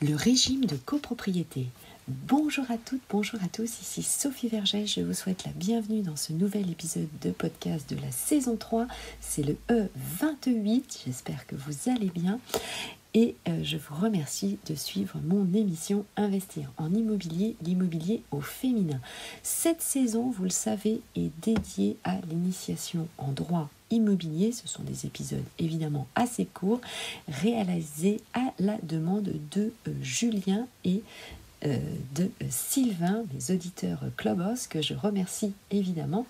Le régime de copropriété. Bonjour à toutes, bonjour à tous, ici Sophie Vergès, je vous souhaite la bienvenue dans ce nouvel épisode de podcast de la saison 3, c'est le E28, j'espère que vous allez bien et je vous remercie de suivre mon émission Investir en immobilier, l'immobilier au féminin. Cette saison, vous le savez, est dédiée à l'initiation en droit immobilier. Ce sont des épisodes évidemment assez courts, réalisés à la demande de Julien et de Sylvain, les auditeurs Clubhouse, que je remercie évidemment.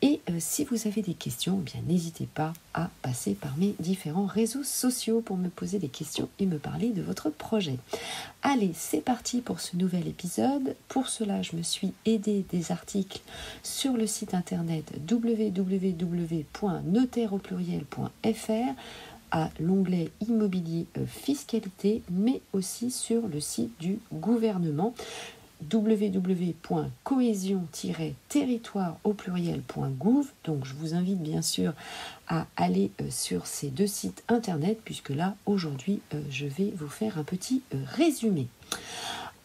Et si vous avez des questions, eh bien n'hésitez pas à passer par mes différents réseaux sociaux pour me poser des questions et me parler de votre projet. Allez, c'est parti pour ce nouvel épisode. Pour cela, je me suis aidée des articles sur le site internet www.notaire.fr à l'onglet immobilier fiscalité, mais aussi sur le site du gouvernement www.cohésion-territoire au pluriel.gouv. Donc je vous invite bien sûr à aller sur ces deux sites internet, puisque là aujourd'hui je vais vous faire un petit résumé.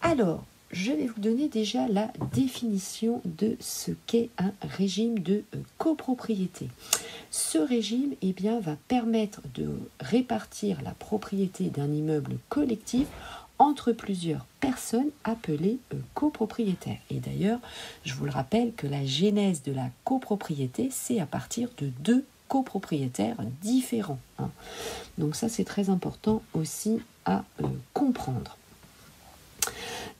Alors, je vais vous donner déjà la définition de ce qu'est un régime de copropriété. Ce régime va permettre de répartir la propriété d'un immeuble collectif entre plusieurs personnes appelées copropriétaires. Et d'ailleurs, je vous le rappelle que la genèse de la copropriété, c'est à partir de deux copropriétaires différents. Donc ça, c'est très important aussi à comprendre.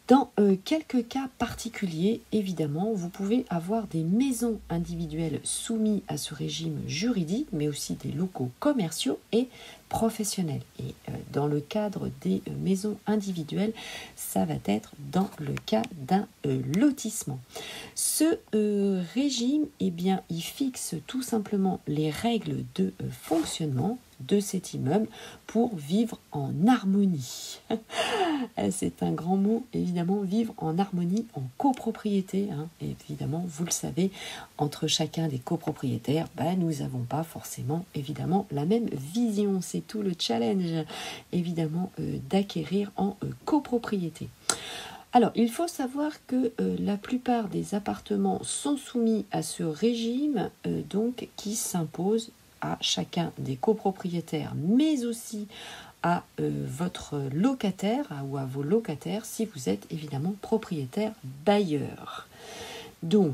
Dans quelques cas particuliers, évidemment, vous pouvez avoir des maisons individuelles soumises à ce régime juridique, mais aussi des locaux commerciaux et professionnels. Et dans le cadre des maisons individuelles, ça va être dans le cas d'un lotissement. Ce régime, il fixe tout simplement les règles de fonctionnement de cet immeuble pour vivre en harmonie. C'est un grand mot, évidemment, vivre en harmonie, en copropriété. Et évidemment, vous le savez, entre chacun des copropriétaires, nous n'avons pas forcément, évidemment, la même vision. C'est tout le challenge, évidemment, d'acquérir en copropriété. Alors, il faut savoir que la plupart des appartements sont soumis à ce régime, qui s'impose à chacun des copropriétaires, mais aussi à votre locataire ou à vos locataires si vous êtes évidemment propriétaire bailleur. Donc,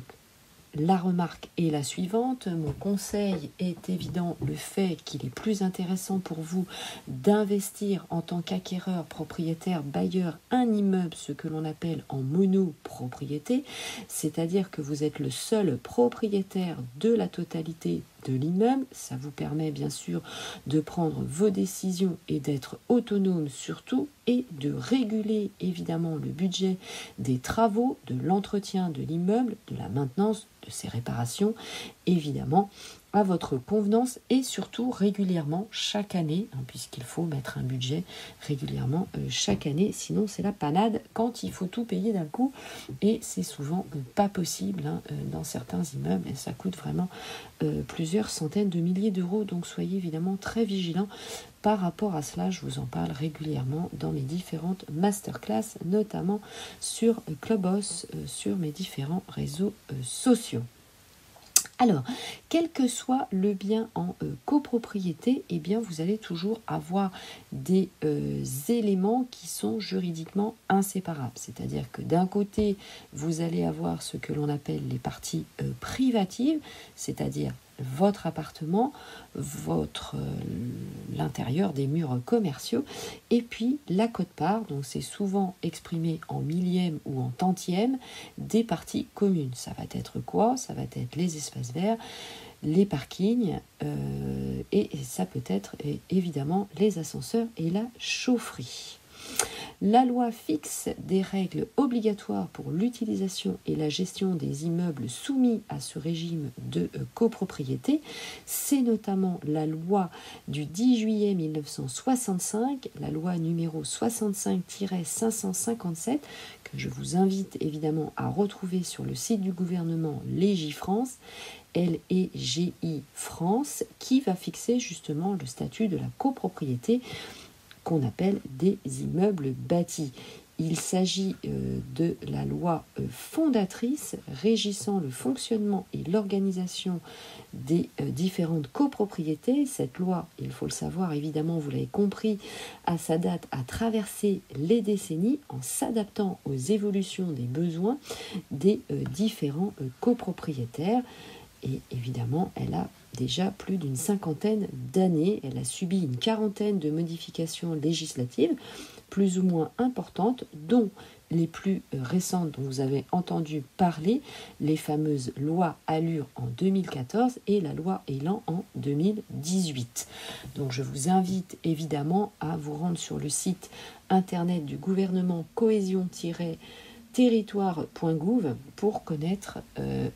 la remarque est la suivante. Mon conseil est évident, le fait qu'il est plus intéressant pour vous d'investir en tant qu'acquéreur, propriétaire, bailleur, un immeuble, ce que l'on appelle en monopropriété, c'est-à-dire que vous êtes le seul propriétaire de la totalité de l'immeuble. Ça vous permet bien sûr de prendre vos décisions et d'être autonome surtout, et de réguler évidemment le budget des travaux, de l'entretien de l'immeuble, de la maintenance, de ses réparations, évidemment à votre convenance, et surtout régulièrement chaque année, puisqu'il faut mettre un budget régulièrement chaque année, sinon c'est la panade quand il faut tout payer d'un coup, et c'est souvent pas possible dans certains immeubles, et ça coûte vraiment plusieurs centaines de milliers d'euros. Donc soyez évidemment très vigilants par rapport à cela. Je vous en parle régulièrement dans mes différentes masterclass, notamment sur Clubhouse, sur mes différents réseaux sociaux. Alors, quel que soit le bien en copropriété, vous allez toujours avoir des éléments qui sont juridiquement inséparables. C'est-à-dire que d'un côté, vous allez avoir ce que l'on appelle les parties privatives, c'est-à-dire votre appartement, l'intérieur des murs commerciaux, et puis la quote-part, donc c'est souvent exprimé en millième ou en tantième des parties communes. Ça va être quoi? Ça va être les espaces verts, les parkings, et ça peut être évidemment les ascenseurs et la chaufferie. La loi fixe des règles obligatoires pour l'utilisation et la gestion des immeubles soumis à ce régime de copropriété. C'est notamment la loi du 10 juillet 1965, la loi numéro 65-557, que je vous invite évidemment à retrouver sur le site du gouvernement Légifrance, LEGI France, qui va fixer justement le statut de la copropriété qu'on appelle des immeubles bâtis. Il s'agit de la loi fondatrice régissant le fonctionnement et l'organisation des différentes copropriétés. Cette loi, il faut le savoir, évidemment, vous l'avez compris, à sa date a traversé les décennies en s'adaptant aux évolutions des besoins des différents copropriétaires. Et évidemment, elle a déjà plus d'une 50aine d'années. Elle a subi une 40aine de modifications législatives, plus ou moins importantes, dont les plus récentes dont vous avez entendu parler, les fameuses lois Allure en 2014 et la loi Elan en 2018. Donc je vous invite évidemment à vous rendre sur le site internet du gouvernement cohésion-territoire.gouv pour connaître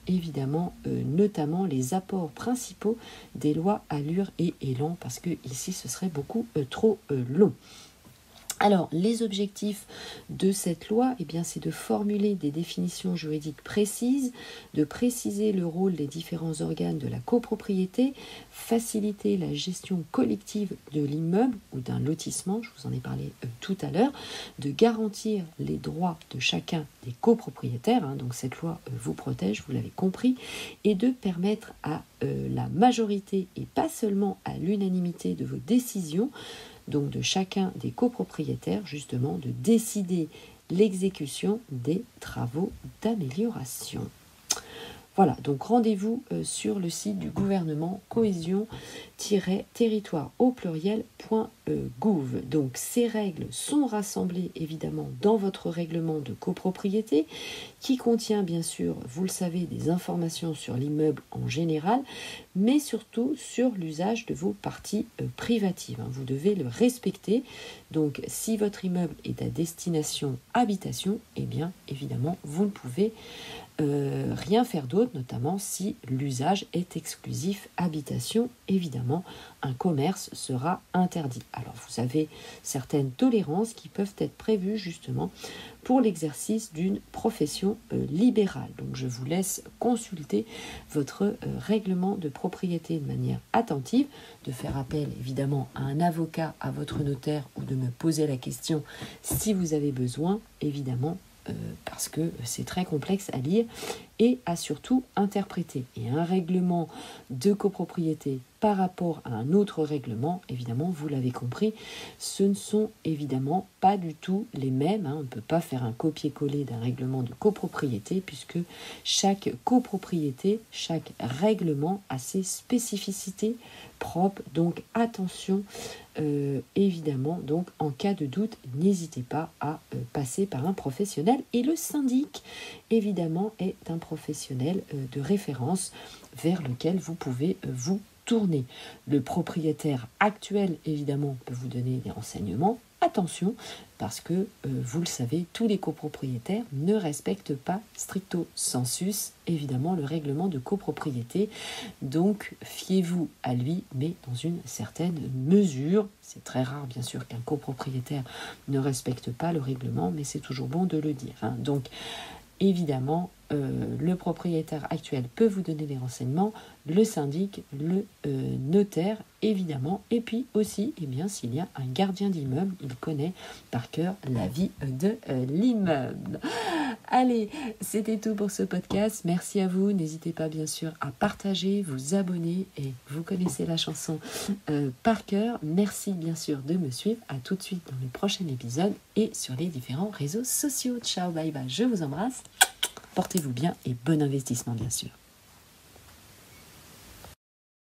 évidemment notamment les apports principaux des lois Allure et Elan, parce que ici ce serait beaucoup trop long. Alors, les objectifs de cette loi, c'est de formuler des définitions juridiques précises, de préciser le rôle des différents organes de la copropriété, faciliter la gestion collective de l'immeuble ou d'un lotissement, je vous en ai parlé tout à l'heure, de garantir les droits de chacun des copropriétaires, donc cette loi vous protège, vous l'avez compris, et de permettre à la majorité et pas seulement à l'unanimité de vos décisions, donc de chacun des copropriétaires, justement, de décider l'exécution des travaux d'amélioration. Voilà, donc rendez-vous sur le site du gouvernement cohésion-territoire au pluriel.gouv. Donc ces règles sont rassemblées évidemment dans votre règlement de copropriété qui contient bien sûr, vous le savez, des informations sur l'immeuble en général, mais surtout sur l'usage de vos parties privatives. Vous devez le respecter. Donc si votre immeuble est à destination habitation, évidemment, vous ne pouvez rien faire d'autre, notamment si l'usage est exclusif habitation. Évidemment, un commerce sera interdit. Alors, vous avez certaines tolérances qui peuvent être prévues justement pour l'exercice d'une profession libérale. Donc, je vous laisse consulter votre règlement de propriété de manière attentive, de faire appel évidemment à un avocat, à votre notaire, ou de me poser la question si vous avez besoin, évidemment, parce que c'est très complexe à lire et à surtout interpréter. Et un règlement de copropriété par rapport à un autre règlement, évidemment, vous l'avez compris, ce ne sont évidemment pas du tout les mêmes. On ne peut pas faire un copier-coller d'un règlement de copropriété puisque chaque copropriété, chaque règlement a ses spécificités propres. Donc attention, évidemment, donc en cas de doute, n'hésitez pas à passer par un professionnel. Et le syndic, évidemment, est un professionnel de référence vers lequel vous pouvez vous tourner. Le propriétaire actuel, évidemment, peut vous donner des renseignements. Attention, parce que, vous le savez, tous les copropriétaires ne respectent pas stricto sensus, évidemment, le règlement de copropriété. Donc, fiez-vous à lui, mais dans une certaine mesure. C'est très rare, bien sûr, qu'un copropriétaire ne respecte pas le règlement, mais c'est toujours bon de le dire. Donc, évidemment, le propriétaire actuel peut vous donner des renseignements, le syndic, le notaire, évidemment, et puis aussi, s'il y a un gardien d'immeuble, il connaît par cœur la vie de l'immeuble. Allez, c'était tout pour ce podcast. Merci à vous. N'hésitez pas, bien sûr, à partager, vous abonner, et vous connaissez la chanson par cœur. Merci, bien sûr, de me suivre. À tout de suite dans le prochain épisode et sur les différents réseaux sociaux. Ciao, bye bye, je vous embrasse. Portez-vous bien et bon investissement, bien sûr.